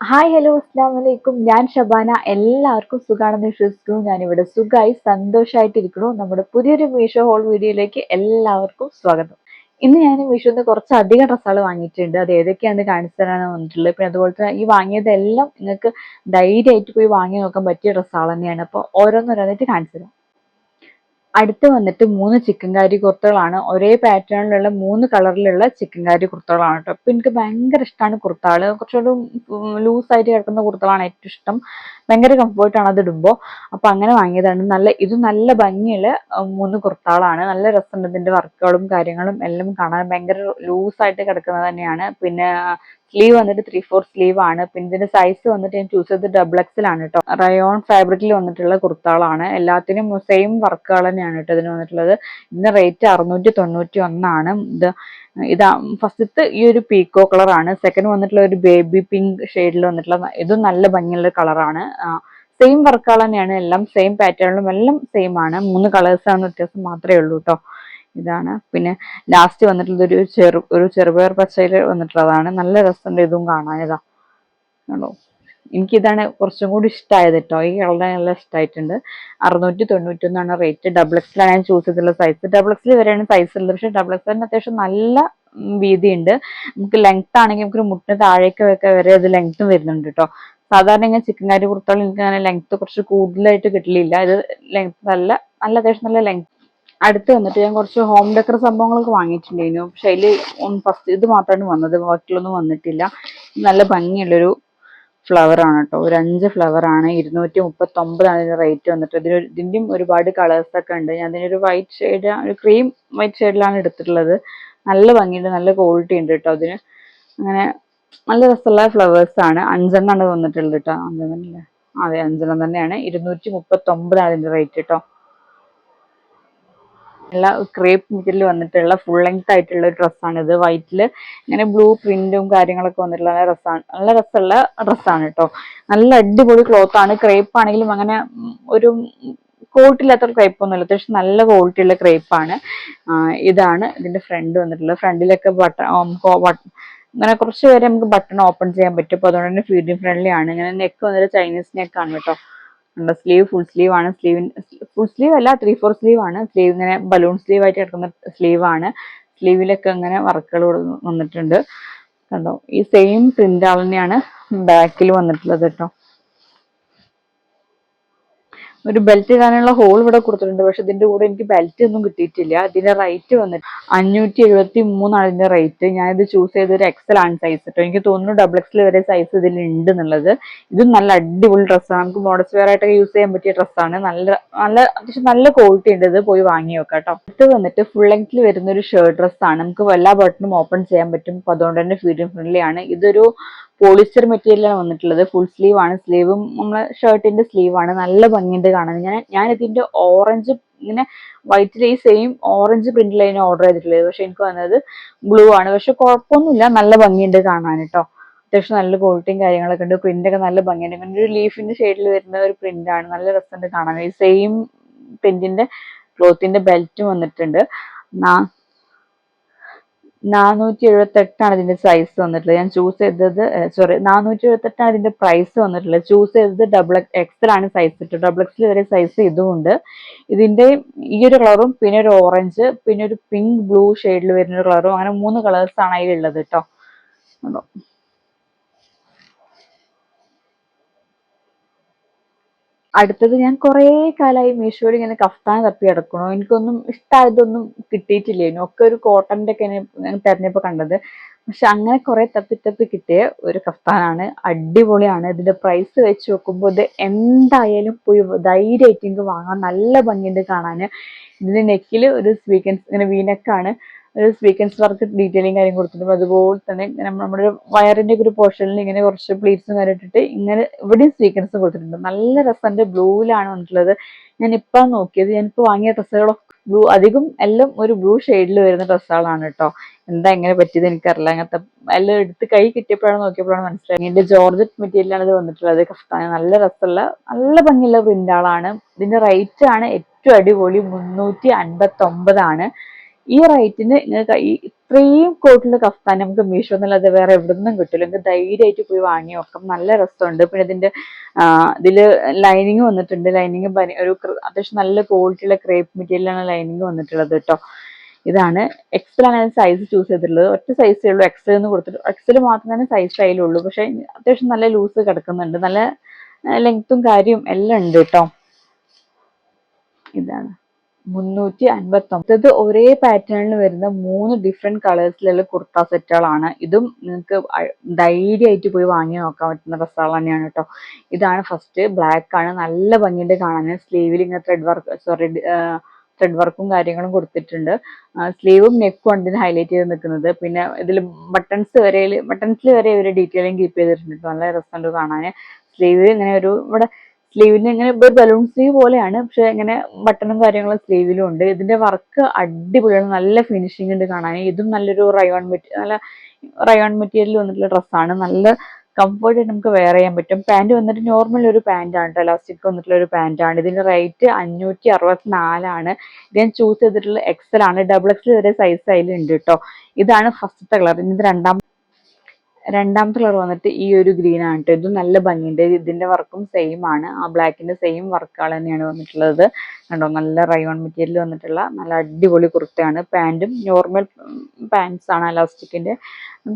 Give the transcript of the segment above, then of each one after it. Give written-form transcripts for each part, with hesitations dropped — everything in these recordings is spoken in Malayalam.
ഹായ് ഹലോ അസ്സാം വലൈക്കും. ഞാൻ ഷബാന. എല്ലാവർക്കും സുഖാണെന്ന് വിശ്വസിക്കുന്നു. ഞാനിവിടെ സുഖമായി സന്തോഷമായിട്ടിരിക്കുന്നു. നമ്മുടെ പുതിയൊരു മീഷോ ഹോൾ വീഡിയോയിലേക്ക് എല്ലാവർക്കും സ്വാഗതം. ഇന്ന് ഞാൻ മീഷോന്ന് കുറച്ചധികം ഡ്രസ്സുകൾ വാങ്ങിയിട്ടുണ്ട്. അത് ഏതൊക്കെയാണെന്ന് കാണിച്ചു തരാനാണ് വന്നിട്ടുള്ളത്. പിന്നെ അതുപോലെ തന്നെ ഈ വാങ്ങിയതെല്ലാം നിങ്ങൾക്ക് ധൈര്യമായിട്ട് പോയി വാങ്ങി നോക്കാൻ പറ്റിയ ഡ്രസ്സുകൾ തന്നെയാണ്. അപ്പോൾ ഓരോന്നോരോന്നായിട്ട് കാണിച്ചു തരാം. അടുത്ത് വന്നിട്ട് 3 ചിക്കൻ കാരി കുർത്തകളാണ്. ഒരേ പാറ്റേണിലുള്ള 3 കളറിലുള്ള ചിക്കൻ കാരി കുർത്തകളാണ് കേട്ടോ. അപ്പൊ എനിക്ക് ഭയങ്കര ഇഷ്ടമാണ് കുർത്തകള്. കുറച്ചുകൂടി ലൂസായിട്ട് കിടക്കുന്ന കുർത്തകളാണ് ഏറ്റവും ഇഷ്ടം. ഭയങ്കര കംഫർട്ടാണ് അത് ഇടുമ്പോൾ. അപ്പൊ അങ്ങനെ വാങ്ങിയതാണ്. ഇത് നല്ല ഭംഗിയുള്ള 3 കുർത്തകളാണ്. നല്ല രസമുണ്ട്. ഇതിന്റെ വർക്കുകളും കാര്യങ്ങളും എല്ലാം കാണാൻ ഭയങ്കര ലൂസായിട്ട് കിടക്കുന്നത് തന്നെയാണ്. പിന്നെ സ്ലീവ് വന്നിട്ട് 3/4 സ്ലീവ് ആണ്. പിന്നെ ഇതിന്റെ സൈസ് വന്നിട്ട് ഞാൻ ചൂസ് ചെയ്തത് XXL ആണ് കേട്ടോ. റയോൺ ഫാബ്രിക്കിൽ വന്നിട്ടുള്ള കുർത്തകളാണ്. എല്ലാത്തിനും സെയിം വർക്കുകൾ തന്നെയാണ് കേട്ടോ ഇതിന് വന്നിട്ടുള്ളത്. ഇതിന്റെ റേറ്റ് 691 ഇതാ ഫസ്റ്റത്തെ ഈ ഒരു പീക്കോ കളറാണ്. സെക്കൻഡ് വന്നിട്ടുള്ള ഒരു ബേബി പിങ്ക് ഷെയ്ഡിൽ വന്നിട്ടുള്ള ഇതും നല്ല ഭംഗിയുള്ള കളറാണ്. സെയിം വർക്കുകൾ തന്നെയാണ്. എല്ലാം സെയിം പാറ്റേണിലും എല്ലാം സെയിം ആണ്. 3 കളേഴ്സാണ് വ്യത്യാസം മാത്രമേ ഉള്ളൂ കേട്ടോ. ഇതാണ്. പിന്നെ ലാസ്റ്റ് വന്നിട്ടുള്ളത് ഒരു ചെറുപയർ പച്ചയിൽ വന്നിട്ടുള്ളതാണ്. നല്ല രസമുണ്ട് ഇതും കാണാൻ. ഇതാ കണ്ടോ. എനിക്കിതാണ് കുറച്ചും കൂടി ഇഷ്ടമായത് കേട്ടോ. ഈ കളർ നല്ല ഇഷ്ടമായിട്ടുണ്ട്. 691 റേറ്റ്. XXL ഞാൻ ചൂസ് ചെയ്തിട്ടുള്ള സൈസ്. XXL വരെയാണ് സൈസ് ഉള്ളത്. പക്ഷെ XXL അത്യാവശ്യം നല്ല വീതിയുണ്ട്. നമുക്ക് ലെങ്ത് ആണെങ്കിൽ നമുക്ക് മുട്ടിന് താഴേക്ക് വരെ അത് ലെങ്ത്തും വരുന്നുണ്ട് കേട്ടോ. സാധാരണ ഇങ്ങനെ ചിക്കൻ കാരി കുർത്തകൾ എനിക്ക് അങ്ങനെ ലെങ്ത് കുറച്ച് കൂടുതലായിട്ട് കിട്ടലില്ല. ഇത് ലെങ്ത് അത്യാവശ്യം നല്ല ലെങ്ത്. അടുത്ത് വന്നിട്ട് ഞാൻ കുറച്ച് ഹോം ഡെക്കർ സംഭവങ്ങളൊക്കെ വാങ്ങിയിട്ടുണ്ടായിരുന്നു. പക്ഷെ അതിൽ ഫസ്റ്റ് ഇത് മാത്രമാണ് വന്നത്. ബാക്കിയൊന്നും വന്നിട്ടില്ല. നല്ല ഭംഗിയുള്ളൊരു ഫ്ലവർ ആണ് കേട്ടോ. ഒരു 5 ഫ്ലവർ ആണ്. 239 ഇതിന്റെ റേറ്റ് വന്നിട്ട്. ഇതിന്റെയും ഒരുപാട് കളേഴ്സ് ഒക്കെ ഉണ്ട്. ഞാൻ ഇതിനൊരു വൈറ്റ് ഷെയ്ഡ്, ഒരു ക്രീം വൈറ്റ് ഷെയ്ഡിലാണ് എടുത്തിട്ടുള്ളത്. നല്ല ഭംഗിയുണ്ട്. നല്ല ക്വാളിറ്റി ഉണ്ട് കേട്ടോ അതിന്. അങ്ങനെ നല്ല രസമുള്ള ഫ്ലവേഴ്സ് ആണ്. 5 വന്നിട്ടുള്ളത് കേട്ടോ. 5 അതെ, 5 തന്നെയാണ്. 239 അതിന്റെ റേറ്റ് കേട്ടോ. എല്ലാ ക്രേപ്പ് മെറ്റീരിയൽ വന്നിട്ടുള്ള ഫുൾ ലെങ്ത് ആയിട്ടുള്ള ഒരു ഡ്രസ്സാണ് ഇത്. വൈറ്റിൽ ഇങ്ങനെ ബ്ലൂ പ്രിന്റും കാര്യങ്ങളൊക്കെ വന്നിട്ടുള്ള നല്ല രസമുള്ള ഡ്രസ്സാണ് കേട്ടോ. നല്ല അടിപൊളി ക്ലോത്ത് ആണ്. ക്രേപ്പ് ആണെങ്കിലും അങ്ങനെ ഒരു ക്വാളിറ്റി ക്രേപ്പ് ഒന്നുമില്ല. അത്യാവശ്യം നല്ല ക്വാളിറ്റി ഉള്ള ക്രേപ്പാണ്. ഇതാണ് ഇതിന്റെ ഫ്രണ്ട് വന്നിട്ടുള്ളത്. ഫ്രണ്ടിലൊക്കെ ഇങ്ങനെ കുറച്ച് പേരെ നമുക്ക് ബട്ടൺ ഓപ്പൺ ചെയ്യാൻ പറ്റും. അപ്പൊ അതുകൊണ്ട് തന്നെ ഫീഡിങ് ഫ്രണ്ട്ലി ആണ്. ഇങ്ങനെ നെക്ക് വന്നിട്ട് ചൈനീസ് നെക്കാണ് കേട്ടോ. സ്ലീവ് ഫുൾ സ്ലീവ് ആണ്. ഫുൾ സ്ലീവ് അല്ല, 3/4 സ്ലീവ് ആണ്. സ്ലീവ് ഇങ്ങനെ ബലൂൺ സ്ലീവ് ആയിട്ട് കിടക്കുന്ന സ്ലീവ് ആണ്. സ്ലീവിലൊക്കെ ഇങ്ങനെ വർക്കുകൾ വന്നിട്ടുണ്ട് കണ്ടോ. ഈ സെയിം പ്രിന്റ് തന്നെയാണ് ബാക്കിൽ വന്നിട്ടുള്ളത് കേട്ടോ. ഒരു ബെൽറ്റ് ഇടാനുള്ള ഹോൾ ഇവിടെ കൊടുത്തിട്ടുണ്ട്. പക്ഷെ ഇതിന്റെ കൂടെ എനിക്ക് ബെൽറ്റ് ഒന്നും കിട്ടിയിട്ടില്ല. ഇതിന്റെ റേറ്റ് വന്നിട്ട് 573 ഇതിന്റെ റേറ്റ്. ഞാനിത് ചൂസ് ചെയ്ത ഒരു XL ആണ് സൈസ് കേട്ടോ. എനിക്ക് തോന്നുന്നു XXL വരെ സൈസ് ഇതിൽ ഉണ്ട് എന്നുള്ളത്. ഇതും നല്ല അടിപൊളി ഡ്രസ്സാണ്. നമുക്ക് മോഡസ്റ്റ് വെയർ ആയിട്ടൊക്കെ യൂസ് ചെയ്യാൻ പറ്റിയ ഡ്രസ്സാണ്. അത്യാവശ്യം നല്ല ക്വാളിറ്റി ഉണ്ട്. ഇത് പോയി വാങ്ങി വെക്കാം കേട്ടോ. ഇത് വന്നിട്ട് ഫുൾ ലെങ്ത്തിൽ വരുന്ന ഒരു ഷർട്ട് ഡ്രസ്സാണ്. നമുക്ക് എല്ലാ ബട്ടണും ഓപ്പൺ ചെയ്യാൻ പറ്റും. അപ്പൊ അതുകൊണ്ട് തന്നെ ഫീഡിങ് ഫ്രണ്ട്ലി ആണ്. ഇതൊരു പോളിസ്റ്റർ മെറ്റീരിയലാണ് വന്നിട്ടുള്ളത്. ഫുൾ സ്ലീവ് ആണ്. സ്ലീവും നമ്മളെ ഷർട്ടിന്റെ സ്ലീവ് ആണ്. നല്ല ഭംഗിയുണ്ട് കാണാൻ. ഞാൻ ഇതിന്റെ ഓറഞ്ച് ഇങ്ങനെ വൈറ്റിൽ ഈ സെയിം ഓറഞ്ച് പ്രിന്റിലാണ് ഓർഡർ ചെയ്തിട്ടുള്ളത്. പക്ഷെ എനിക്ക് വന്നത് ബ്ലൂ ആണ്. പക്ഷെ കുഴപ്പമൊന്നുമില്ല. നല്ല ഭംഗിയുണ്ട് കാണാൻ കേട്ടോ. അത്യാവശ്യം നല്ല ക്വാളിറ്റിയും കാര്യങ്ങളൊക്കെ ഉണ്ട്. പ്രിന്റ് ഒക്കെ നല്ല ഭംഗിയുണ്ട്. ഇങ്ങനെ ഒരു ലീഫിന്റെ ഷെയ്ഡിൽ വരുന്ന ഒരു പ്രിന്റ് ആണ്. നല്ല രസമുണ്ട് കാണാൻ. ഈ സെയിം പ്രിന്റിന്റെ ക്ലോത്തിന്റെ ബെൽറ്റും വന്നിട്ടുണ്ട്. 478 ഇതിന്റെ സൈസ് വന്നിട്ടുള്ളത്. ഞാൻ ചൂസ് ചെയ്തത് 478 ഇതിന്റെ പ്രൈസ് വന്നിട്ടുള്ളത്. ചൂസ് ചെയ്തത് XXL ആണ് സൈസ് കിട്ടും. XXL വരെ സൈസ് ഇതുമുണ്ട്. ഇതിന്റെ ഈ ഒരു കളറും പിന്നെ ഒരു ഓറഞ്ച് പിന്നെ ഒരു പിങ്ക് ബ്ലൂ ഷെയ്ഡിൽ വരുന്ന ഒരു കളറും, അങ്ങനെ 3 കളേഴ്സ് ആണ് അതിലുള്ളത് കേട്ടോ. അടുത്തത് ഞാൻ കുറേ കാലമായി മീഷോയിൽ ഇങ്ങനെ കഫ്താൻ തപ്പി കിടക്കണു. എനിക്കൊന്നും ഇഷ്ടമായതൊന്നും കിട്ടിയിട്ടില്ലേനു. ഒക്കെ ഒരു കോട്ടന്റെ ഒക്കെ ഞാൻ തെരഞ്ഞപ്പോ കണ്ടത്. പക്ഷെ അങ്ങനെ കുറെ തപ്പി തപ്പി കിട്ടിയ ഒരു കഫ്താനാണ്. അടിപൊളിയാണ്. ഇതിന്റെ പ്രൈസ് വെച്ച് നോക്കുമ്പോൾ ഇത് എന്തായാലും പോയി ധൈര്യമായിട്ട് എനിക്ക് വാങ്ങാൻ. നല്ല ഭംഗിയുണ്ട് കാണാന്. ഇതിന്റെ നെക്കിൽ ഒരു സ്വീക്കൻസ് ഇങ്ങനെ വീനക്കാണ്. ഒരു സ്വീക്കൻസ് വർക്ക് ഡീറ്റെയിലിംഗ് കാര്യം കൊടുത്തിട്ടുണ്ട്. അതുപോലെ തന്നെ നമ്മുടെ വയറിന്റെ ഒക്കെ ഒരു പോർഷനിൽ ഇങ്ങനെ കുറച്ച് പ്ലീറ്റ്സും കാര്യം ഇട്ടിട്ട് ഇങ്ങനെ ഇവിടെയും സ്വീക്കൻസ് കൊടുത്തിട്ടുണ്ട്. നല്ല രസമുണ്ട്. ബ്ലൂവിലാണ് വന്നിട്ടുള്ളത്. ഞാൻ ഇപ്പൊ നോക്കിയത്, ഞാനിപ്പോ വാങ്ങിയ ഡ്രസ്സുകളൊക്കെ ബ്ലൂ, അധികം എല്ലാം ഒരു ബ്ലൂ ഷെയ്ഡിൽ വരുന്ന ഡ്രസ്സുകളാണ് കേട്ടോ. എന്താ എങ്ങനെ പറ്റിയത് എനിക്കറിയില്ല. അങ്ങനത്തെ എല്ലാം എടുത്ത് കൈ കിട്ടിയപ്പോഴാണ് നോക്കിയപ്പോഴാണ് മനസ്സിലായത്. ഇതിന്റെ ജോർജറ്റ് മെറ്റീരിയലാണ് ഇത് വന്നിട്ടുള്ളത്. കഫ്താൻ നല്ല രസമുള്ള നല്ല ഭംഗിയുള്ള പ്രിന്റുകളാണ്. ഇതിന്റെ റേറ്റ് ആണ് ഏറ്റവും അടിപൊളി. 359 ആണ്. ഈ റേറ്റിന് നിങ്ങൾക്ക് ഇത്രയും കോട്ടില് കഫ്താൻ നമുക്ക് മീഷോ എന്നല്ലാതെ വേറെ എവിടെ നിന്നും കിട്ടില്ല. നമുക്ക് ധൈര്യമായിട്ട് പോയി വാങ്ങി നോക്കാം. നല്ല രസമുണ്ട്. പിന്നെ ഇതില് ലൈനിങ് വന്നിട്ടുണ്ട്. ലൈനിങ് ഒരു അത്യാവശ്യം നല്ല ക്വാളിറ്റിയുള്ള ക്രേപ്പ് മെറ്റീരിയലാണ് ലൈനിങ് വന്നിട്ടുള്ളത് കേട്ടോ. ഇതാണ് എക്സൽ ആണ് സൈസ് ചൂസ് ചെയ്തിട്ടുള്ളത്. ഒറ്റ സൈസേ ഉള്ളൂ എക്സൽ എന്ന് കൊടുത്തിട്ട്. എക്സൽ മാത്രമേ തന്നെ സൈസ് അതിലുള്ളൂ. പക്ഷെ അത്യാവശ്യം നല്ല ലൂസ് കിടക്കുന്നുണ്ട്. നല്ല ലെങ്ത്തും കാര്യവും എല്ലാം ഉണ്ട് കേട്ടോ. ഇതാണ് 359. ഇത് ഒരേ പാറ്റേണിൽ വരുന്ന 3 ഡിഫറെന്റ് കളേഴ്സിലുള്ള കുർത്ത സെറ്റുകളാണ്. ഇതും നിങ്ങൾക്ക് ധൈര്യമായിട്ട് പോയി വാങ്ങി നോക്കാൻ പറ്റുന്ന ഡ്രസ്സുകൾ തന്നെയാണ് കേട്ടോ. ഇതാണ് ഫസ്റ്റ്. ബ്ലാക്ക് ആണ്. നല്ല ഭംഗിയുണ്ട് കാണാൻ. സ്ലീവിൽ ഇങ്ങനെ ത്രെഡ് വർക്കും കാര്യങ്ങളും കൊടുത്തിട്ടുണ്ട്. സ്ലീവും നെക്കും ആണ് ഇതിന് ഹൈലൈറ്റ് ചെയ്ത് നിൽക്കുന്നത്. പിന്നെ ഇതിൽ ബട്ടൺസിൽ വരെ ഇവര് ഡീറ്റെയിലിംഗ് കീപ്പ് ചെയ്തിട്ടുണ്ട്. നല്ല രസമുണ്ട് കാണാൻ. സ്ലീവിൽ ഇങ്ങനെ ഇവിടെ സ്ലീവിന് ഇങ്ങനെ ഒരു ബലൂൺ സ്ലീവ് പോലെയാണ്. പക്ഷെ ഇങ്ങനെ ബട്ടണും കാര്യങ്ങളും സ്ലീവിലും ഉണ്ട്. ഇതിന്റെ വർക്ക് അടിപൊളിയാണ്. നല്ല ഫിനിഷിംഗ് ഉണ്ട് കാണാൻ. ഇതും നല്ലൊരു റയോൺ മെറ്റീരിയൽ വന്നിട്ടുള്ള ഡ്രസ്സാണ്. നല്ല കംഫർട്ട് ആയിട്ട് നമുക്ക് വെയർ ചെയ്യാൻ പറ്റും. പാന്റ് വന്നിട്ട് നോർമൽ ഒരു പാന്റാണ് കേട്ടോ. എലാസ്റ്റിക് വന്നിട്ടുള്ള ഒരു പാന്റാണ്. ഇതിന്റെ റേറ്റ് 564 ഇത് ഞാൻ ചൂസ് ചെയ്തിട്ടുള്ള എക്സൽ ആണ്. ഡബിൾ എക്സൽ വരെ സൈസ് അതിലുണ്ട് കേട്ടോ. ഇതാണ് ഫസ്റ്റത്തെ കളർ. ഇത് രണ്ടാമത്തെ കളർ വന്നിട്ട് ഈ ഒരു ഗ്രീൻ ആണ് കേട്ടോ. ഇതും നല്ല ഭംഗിയുണ്ട്. ഇതിന്റെ വർക്കും സെയിം ആണ്. ആ ബ്ലാക്കിന്റെ സെയിം വർക്കുകൾ തന്നെയാണ് വന്നിട്ടുള്ളത്. കണ്ടോ, നല്ല റയോൺ മെറ്റീരിയൽ വന്നിട്ടുള്ള നല്ല അടിപൊളി കുർത്തയാണ്. പാന്റും നോർമൽ പാൻസ് ആണ്. എലാസ്റ്റിക്കിന്റെ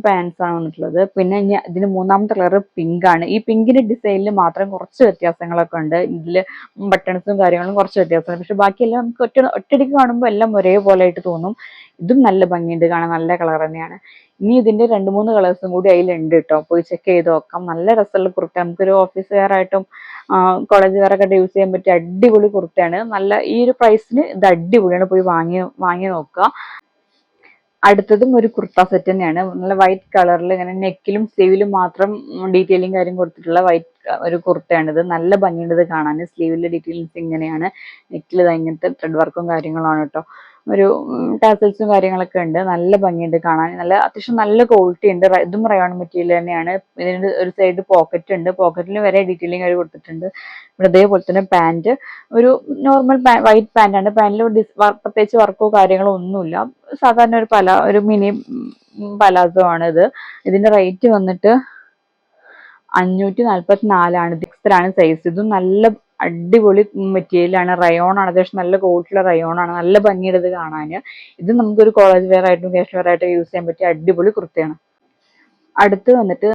പാൻസ് ആണ് വന്നിട്ടുള്ളത്. പിന്നെ ഇതിന് മൂന്നാമത്തെ കളർ പിങ്ക് ആണ്. ഈ പിങ്കിന്റെ ഡിസൈനിൽ മാത്രം കുറച്ച് വ്യത്യാസങ്ങളൊക്കെ ഉണ്ട്. ഇതില് ബട്ടൺസും കാര്യങ്ങളും കുറച്ച് വ്യത്യാസമാണ്. പക്ഷെ ബാക്കിയെല്ലാം നമുക്ക് ഒറ്റയടിക്ക് കാണുമ്പോൾ എല്ലാം ഒരേപോലെ ആയിട്ട് തോന്നും. ഇതും നല്ല ഭംഗിയുണ്ട് കാണാൻ. നല്ല കളർ തന്നെയാണ്. ഇനി ഇതിന്റെ 2-3 കളേഴ്സും കൂടി അതിലുണ്ട് കേട്ടോ. പോയി ചെക്ക് ചെയ്ത് നോക്കാം. നല്ല രസമുള്ള കുർത്ത. നമുക്കൊരു ഓഫീസ് വെയർ ആയിട്ടും കോളേജ് വെയർ ഒക്കെ യൂസ് ചെയ്യാൻ പറ്റിയ അടിപൊളി കുർത്തയാണ്. ഈ ഒരു പ്രൈസിന് ഇത് അടിപൊളിയാണ്. പോയി വാങ്ങി നോക്കുക. അടുത്തതും ഒരു കുർത്ത സെറ്റ് തന്നെയാണ്. നല്ല വൈറ്റ് കളറിൽ ഇങ്ങനെ നെക്കിലും സ്ലീവിലും മാത്രം ഡീറ്റെയിലിംഗ് കാര്യം കൊടുത്തിട്ടുള്ള ഒരു കുർത്തയാണ്. ഇത് നല്ല ഭംഗിയുണ്ട് ഇത് കാണാൻ. സ്ലീവിലെ ഡീറ്റെയിൽസ് ഇങ്ങനെയാണ്. നെക്കിൽ ഇങ്ങനത്തെ ത്രെഡ് വർക്കും കാര്യങ്ങളാണ് കേട്ടോ. ഒരു ടാസൽസും കാര്യങ്ങളൊക്കെ ഉണ്ട്. നല്ല ഭംഗിയുണ്ട് കാണാൻ. അത്യാവശ്യം നല്ല ക്വാളിറ്റി ഉണ്ട്. ഇതും റയോൺ മെറ്റീരിയൽ തന്നെയാണ്. ഇതിന് ഒരു സൈഡ് പോക്കറ്റ് ഉണ്ട്. പോക്കറ്റിൽ വരെ ഡീറ്റെയിലിംഗ് അവർ കൊടുത്തിട്ടുണ്ട്. ഇവിടെ അതേപോലെ തന്നെ പാന്റ് ഒരു നോർമൽ വൈറ്റ് പാന്റാണ്. പാന്റിൽ പ്രത്യേകിച്ച് വർക്കോ കാര്യങ്ങളോ ഒന്നുമില്ല. സാധാരണ ഒരു മിനി പലാസോ ആണ് ഇത്. ഇതിന്റെ റേറ്റ് വന്നിട്ട് 544 ഇത്രയാണ് സൈസ്. ഇതും നല്ല അടിപൊളി മെറ്റീരിയലാണ്. റയോൺ ആണ്. അത്യാവശ്യം നല്ല ക്വാളിറ്റിയുള്ള റയോൺ ആണ്. നല്ല ഭംഗിയുള്ളത് കാണാൻ. ഇത് നമുക്കൊരു കോളേജ് വെയർ ആയിട്ടും കാഷ്വൽ വെയർ ആയിട്ടും യൂസ് ചെയ്യാൻ പറ്റിയ അടിപൊളി കുർത്തയാണ്. അടുത്ത് വന്നിട്ട്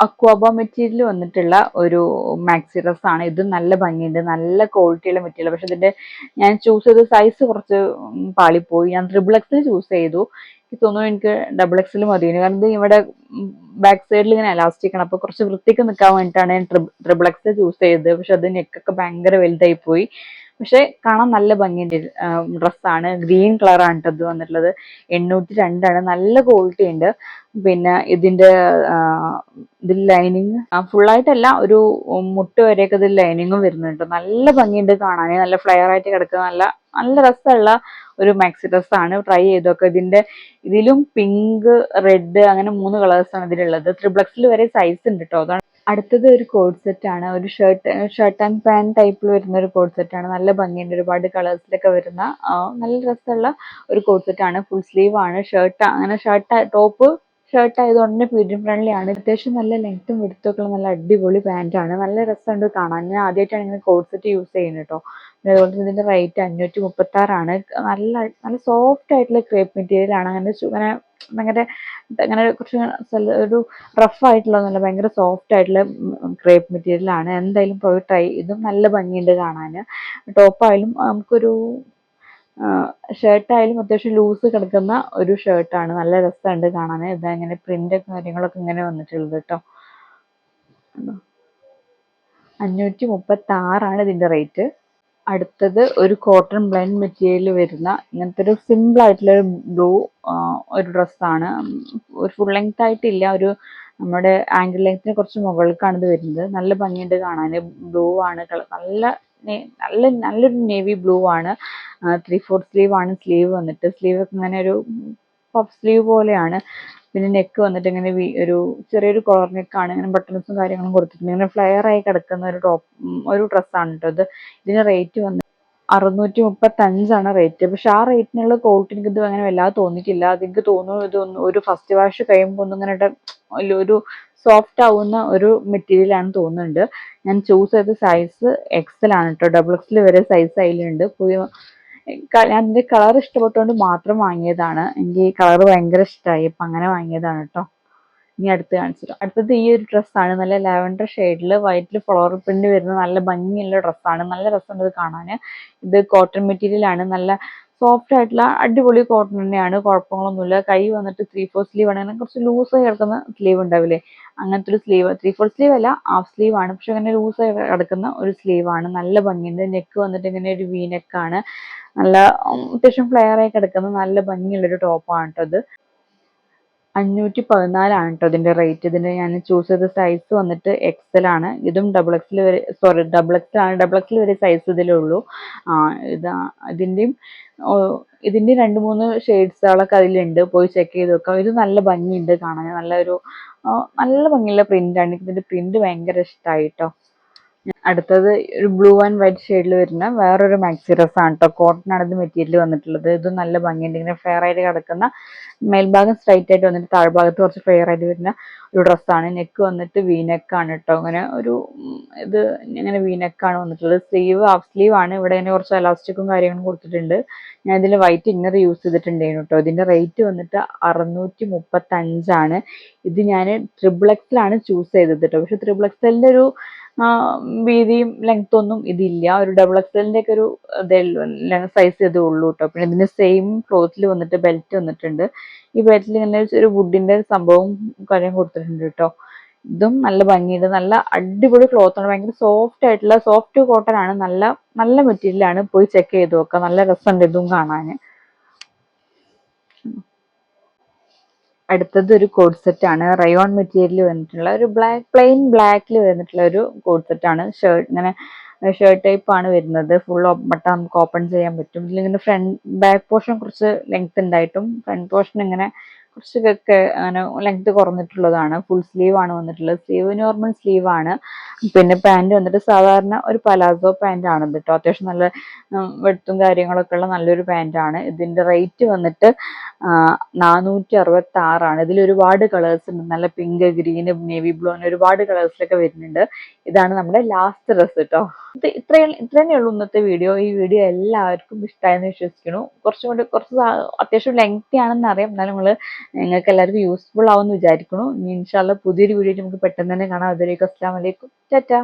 അക്വാബ മെറ്റീരിയൽ വന്നിട്ടുള്ള ഒരു മാക്സി ഡ്രസ് ആണ്. ഇത് നല്ല ഭംഗിയുണ്ട്. നല്ല ക്വാളിറ്റിയുള്ള മെറ്റീരിയൽ. പക്ഷെ ഇതിന്റെ ഞാൻ ചൂസ് ചെയ്ത സൈസ് കുറച്ച് പാളിപ്പോയി. ഞാൻ XXL ചൂസ് ചെയ്തു. എനിക്ക് തോന്നുന്നു എനിക്ക് XXL മതിയാണ്. കാരണം ഇത് ഇവിടെ ബാക്ക് സൈഡിൽ ഇങ്ങനെ എലാസ്റ്റിക് ആണ്. അപ്പൊ കുറച്ച് വൃത്തിക്ക് നിൽക്കാൻ വേണ്ടിയിട്ടാണ് ഞാൻ XXL ചൂസ് ചെയ്തത്. പക്ഷെ അത് നെക്കൊക്കെ ഭയങ്കര വലുതായി പോയി. പക്ഷെ കാണാൻ നല്ല ഭംഗിയുണ്ട്. ഡ്രസ്സാണ്. ഗ്രീൻ കളറാണ് കേട്ടോ ഇത് വന്നിട്ടുള്ളത്. 802 നല്ല ക്വാളിറ്റി ഉണ്ട്. പിന്നെ ഇതിൽ ലൈനിങ് ഫുള്ളായിട്ടല്ല, ഒരു മുട്ട് വരെയൊക്കെ ഇതിൽ ലൈനിങ്ങും വരുന്നുണ്ട്. നല്ല ഭംഗിയുണ്ട് കാണാൻ. നല്ല ഫ്ലെയർ ആയിട്ട് കിടക്കുന്ന നല്ല രസമുള്ള ഒരു മാക്സി ഡ്രസ്സാണ്. ട്രൈ ചെയ്തൊക്കെ. ഇതിലും പിങ്ക്, റെഡ് അങ്ങനെ 3 കളേഴ്സാണ് ഇതിലുള്ളത്. XXL വരെ സൈസ് ഉണ്ട് കേട്ടോ. അതാണ് അടുത്തത് ഒരു കോഡ് സെറ്റ് ആണ്. ഒരു ഷർട്ട് ആൻഡ് പാന്റ് ടൈപ്പിൽ വരുന്ന ഒരു കോഡ് സെറ്റ് ആണ്. നല്ല ഭംഗിയുണ്ട്. ഒരുപാട് കളേഴ്സിലൊക്കെ വരുന്ന നല്ല രസമുള്ള ഒരു കോഡ് സെറ്റ് ആണ്. ഫുൾ സ്ലീവ് ആണ്. ടോപ്പ് ഷർട്ട് ആയതുകൊണ്ട് തന്നെ പീഡിയം ഫ്രണ്ട്ലി ആണ്. അത്യാവശ്യം നല്ല ലെങ്ത്തും വിടുത്തൊക്കെ നല്ല അടിപൊളി പാന്റ് ആണ്. നല്ല രസമുണ്ട് കാണാൻ. ഞാൻ ആദ്യമായിട്ടാണ് ഇങ്ങനെ കോഡ് സെറ്റ് യൂസ് ചെയ്യുന്നത് കേട്ടോ. പിന്നെ അതുപോലെ തന്നെ ഇതിന്റെ റേറ്റ് 536. നല്ല സോഫ്റ്റ് ആയിട്ടുള്ള ക്രേപ്പ് മെറ്റീരിയൽ ആണ്. അങ്ങനെ കുറച്ച് ഒരു റഫ് ആയിട്ടുള്ളതല്ല, ഭയങ്കര സോഫ്റ്റ് ആയിട്ടുള്ള ക്രേപ്പ് മെറ്റീരിയൽ ആണ്. എന്തായാലും പോയി ട്രൈ. ഇതും നല്ല ഭംഗിയുണ്ട് കാണാൻ. ടോപ്പായാലും നമുക്കൊരു ഷർട്ടായാലും അത്യാവശ്യം ലൂസ് കിടക്കുന്ന ഒരു ഷർട്ടാണ്. നല്ല രസമുണ്ട് കാണാൻ. ഇതങ്ങനെ പ്രിന്റ് കാര്യങ്ങളൊക്കെ ഇങ്ങനെ വന്നിട്ടുള്ളത് കേട്ടോ. 536 ഇതിന്റെ റേറ്റ്. അടുത്തത് ഒരു കോട്ടൺ ബ്ലെൻഡ് മെറ്റീരിയൽ വരുന്ന ഇങ്ങനത്തെ ഒരു സിമ്പിൾ ആയിട്ടുള്ള ഒരു ബ്ലൂ ഒരു ഡ്രസ്സാണ്. ഒരു ഫുൾ ലെങ്ത് ആയിട്ടില്ല. നമ്മുടെ ആംഗിൾ ലെങ്ത്തിന് കുറച്ച് മുകൾക്കാണ് ഇത് വരുന്നത്. നല്ല ഭംഗിയുണ്ട് കാണാൻ. ബ്ലൂ ആണ് നല്ലൊരു നേവി ബ്ലൂ ആണ്. 3/4 സ്ലീവ് ആണ്. സ്ലീവ് വന്നിട്ട് സ്ലീവ് ഇങ്ങനെ ഒരു പഫ് സ്ലീവ് പോലെയാണ്. പിന്നെ നെക്ക് വന്നിട്ട് ഇങ്ങനെ ഒരു ചെറിയൊരു കോളർ നെക്കാണ്. ഇങ്ങനെ ബട്ടൺസും കാര്യങ്ങളും കൊടുത്തിട്ടുണ്ട്. ഇങ്ങനെ ഫ്ലെയർ ആയി കിടക്കുന്ന ഒരു ഡ്രസ്സാണ് കേട്ടോ ഇത്. ഇതിന് റേറ്റ് വന്നിട്ട് 635 റേറ്റ്. പക്ഷെ ആ റേറ്റിനുള്ള ക്വാളിറ്റി എനിക്ക് ഇത് അങ്ങനെ വല്ലാതെ തോന്നിയിട്ടില്ല. അതെനിക്ക് തോന്നുന്നു ഇതൊന്ന് ഒരു ഫസ്റ്റ് വാഷ് കഴിയുമ്പോൾ ഒന്നും ഇങ്ങനെ ഒരു സോഫ്റ്റ് ആവുന്ന ഒരു മെറ്റീരിയൽ ആണ് തോന്നുന്നുണ്ട്. ഞാൻ ചൂസ് ചെയ്ത സൈസ് എക്സൽ ആണ് കേട്ടോ. ഡബിൾ എക്സൽ വരെ സൈസ് അതിലുണ്ട്. ഞാൻ ഇതിന്റെ കളർ ഇഷ്ടപ്പെട്ടുകൊണ്ട് മാത്രം വാങ്ങിയതാണ്. എനിക്ക് ഈ കളർ ഭയങ്കര ഇഷ്ടമായി, അപ്പം അങ്ങനെ വാങ്ങിയതാണ് കേട്ടോ. ഇനി അടുത്ത് കാണിച്ചിട്ട് അടുത്തത് ഈ ഒരു ഡ്രസ്സാണ്. നല്ല ലാവൻഡർ ഷെയ്ഡിൽ വൈറ്റിൽ ഫ്ലോറൽ പ്രിന്റ് വരുന്ന നല്ല ഭംഗിയുള്ള ഡ്രസ്സാണ്. നല്ല രസമുണ്ട് ഇത് കാണാൻ. ഇത് കോട്ടൺ മെറ്റീരിയൽ ആണ്. നല്ല സോഫ്റ്റ് ആയിട്ടുള്ള അടിപൊളി കോട്ടൺ തന്നെയാണ്. കുഴപ്പങ്ങളൊന്നുമില്ല. കൈ വന്നിട്ട് 3/4 സ്ലീവ് ആണ്. അങ്ങനെ കുറച്ച് ലൂസായി കിടക്കുന്ന സ്ലീവ് ഉണ്ടാവില്ലേ, അങ്ങനത്തെ ഒരു സ്ലീവ്. 3/4 സ്ലീവ് അല്ല, ഹാഫ് സ്ലീവ് ആണ്. പക്ഷെ അങ്ങനെ ലൂസായി കിടക്കുന്ന ഒരു സ്ലീവ് ആണ്. നല്ല ഭംഗിയുണ്ട്. നെക്ക് വന്നിട്ട് ഇങ്ങനെ ഒരു വി നെക്കാണ്. നല്ല അത്യാവശ്യം ഫ്ലെയർ ആയി കിടക്കുന്ന നല്ല ഭംഗിയുള്ളൊരു ടോപ്പാണ് കേട്ടോ ഇത്. 514 കേട്ടോ ഇതിന്റെ റേറ്റ്. ഇതിന്റെ ഞാൻ ചൂസ് ചെയ്ത സൈസ് വന്നിട്ട് എക്സൽ ആണ്. ഇതും ഡബിൾ എക്സൽ വരെ, സോറി ഡബിൾ എക്സൽ ആണ്. ഡബിൾ എക്സൽ വരെ സൈസ് ഇതിലേ ഉള്ളൂ. ഇതിന്റെയും ഇതിന്റെ 2-3 ഷെയ്ഡ്സുകളൊക്കെ അതിലുണ്ട്. പോയി ചെക്ക് ചെയ്ത് നോക്കാം. ഇത് നല്ല ഭംഗിയുണ്ട് കാണാൻ. നല്ല ഭംഗിയുള്ള പ്രിന്റ് ആണ്. ഇതിന്റെ പ്രിന്റ് ഭയങ്കര ഇഷ്ടമായി കേട്ടോ. അടുത്തത് ഒരു ബ്ലൂ ആൻഡ് വൈറ്റ് ഷെയ്ഡിൽ വരുന്ന വേറൊരു മാക്സി ഡ്രസ്സാണ് കേട്ടോ. കോട്ടൺ ആണ് ഇത് മെറ്റീരിയൽ വന്നിട്ടുള്ളത്. ഇത് നല്ല ഭംഗിയുണ്ട്. ഇങ്ങനെ ഫെയർ ആയിട്ട് കിടക്കുന്ന, മേൽഭാഗം സ്ട്രൈറ്റ് ആയിട്ട് വന്നിട്ട് താഴ്ഭാഗത്ത് കുറച്ച് ഫെയർ ആയിട്ട് വരുന്ന ഒരു ഡ്രസ്സാണ്. നെക്ക് വന്നിട്ട് വി നെക്കാണ് കേട്ടോ. അങ്ങനെ ഇത് ഇങ്ങനെ വി നെക്കാണ് വന്നിട്ടുള്ളത്. സ്ലീവ് ഹാഫ് സ്ലീവ് ആണ്. ഇവിടെ ഇങ്ങനെ കുറച്ച് എലാസ്റ്റിക്കും കാര്യങ്ങളും കൊടുത്തിട്ടുണ്ട്. ഞാൻ ഇതിൽ വൈറ്റ് ഇന്നർ യൂസ് ചെയ്തിട്ടുണ്ടായിരുന്നു കേട്ടോ. ഇതിന്റെ റേറ്റ് വന്നിട്ട് 635. ഇത് ഞാൻ ട്രിപ്പിൾ എക്സലാണ് ചൂസ് ചെയ്തത് കേട്ടോ. പക്ഷെ ട്രിപ്പിൾ എക്സലിന്റെ ഒരു വീതിയും ലെങ്ത് ഒന്നും ഇതില്ല. ഒരു ഡബിൾ എക്സലിന്റെ ഒക്കെ ഒരു സൈസ് ഇതേ ഉള്ളൂ കേട്ടോ. പിന്നെ ഇതിന് സെയിം ക്ലോത്തിൽ വന്നിട്ട് ബെൽറ്റ് വന്നിട്ടുണ്ട്. ഈ ബെൽറ്റിൽ ഇങ്ങനെ ഒരു വുഡിന്റെ സംഭവം കാര്യം കൊടുത്തിട്ടുണ്ട് കേട്ടോ. ഇതും നല്ല ഭംഗിയുണ്ട്. നല്ല അടിപൊളി ക്ലോത്ത് ആണ്. ഭയങ്കര സോഫ്റ്റ് ആയിട്ടുള്ള സോഫ്റ്റ് കോട്ടൺ ആണ്. നല്ല മെറ്റീരിയൽ ആണ്. പോയി ചെക്ക് ചെയ്ത് നോക്കാം. നല്ല രസമുണ്ട് ഇതും കാണാൻ. അടുത്തത് ഒരു കോഡ് സെറ്റ് ആണ്. റയോൺ മെറ്റീരിയൽ വന്നിട്ടുള്ള ഒരു പ്ലെയിൻ ബ്ലാക്കിൽ വന്നിട്ടുള്ള ഒരു കോഡ് സെറ്റ് ആണ്. ഇങ്ങനെ ഷർട്ട് ടൈപ്പ് ആണ് വരുന്നത്. ഫുൾ ബട്ടൺ നമുക്ക് ഓപ്പൺ ചെയ്യാൻ പറ്റും. ഇതിലിങ്ങനെ ബാക്ക് പോർഷൻ കുറച്ച് ലെങ്ത് ഉണ്ടായിട്ടും ഫ്രണ്ട് പോർഷൻ ഇങ്ങനെ കുറച്ചൊക്കെ അങ്ങനെ ലെങ്ത് കുറഞ്ഞിട്ടുള്ളതാണ്. ഫുൾ സ്ലീവ് ആണ് വന്നിട്ടുള്ളത്. സ്ലീവ് നോർമൽ സ്ലീവ് ആണ്. പിന്നെ പാൻറ് വന്നിട്ട് സാധാരണ ഒരു പലാസോ പാൻറ് ആണ് കേട്ടോ. അത്യാവശ്യം നല്ല വെട്ടും കാര്യങ്ങളൊക്കെ ഉള്ള നല്ലൊരു പാൻറ് ആണ്. ഇതിന്റെ റേറ്റ് വന്നിട്ട് 466. ഇതിൽ ഒരുപാട് കളേഴ്സ് ഉണ്ട്. നല്ല പിങ്ക്, ഗ്രീന്, നേവി ബ്ലൂ അങ്ങനെ ഒരുപാട് കളേഴ്സിലൊക്കെ വരുന്നുണ്ട്. ഇതാണ് നമ്മുടെ ലാസ്റ്റ് ഡ്രസ്സ് കേട്ടോ. ഇത്ര തന്നെ ഉള്ളൂ ഇന്നത്തെ വീഡിയോ. ഈ വീഡിയോ എല്ലാവർക്കും ഇഷ്ടമായെന്ന് വിശ്വസിക്കുന്നു. കുറച്ച് അത്യാവശ്യം ലെങ്തി ആണെന്ന് അറിയാം. എന്നാലും നിങ്ങൾക്ക് എല്ലാവർക്കും യൂസ്ഫുൾ ആവുമെന്ന് വിചാരിക്കുന്നു. ഇനി ഇൻഷാല്ലാ പുതിയൊരു വീഡിയോ നമുക്ക് പെട്ടെന്ന് തന്നെ കാണാം. അതുവരേക്കും അസ്സലാമു അലൈക്കും. ടാറ്റാ.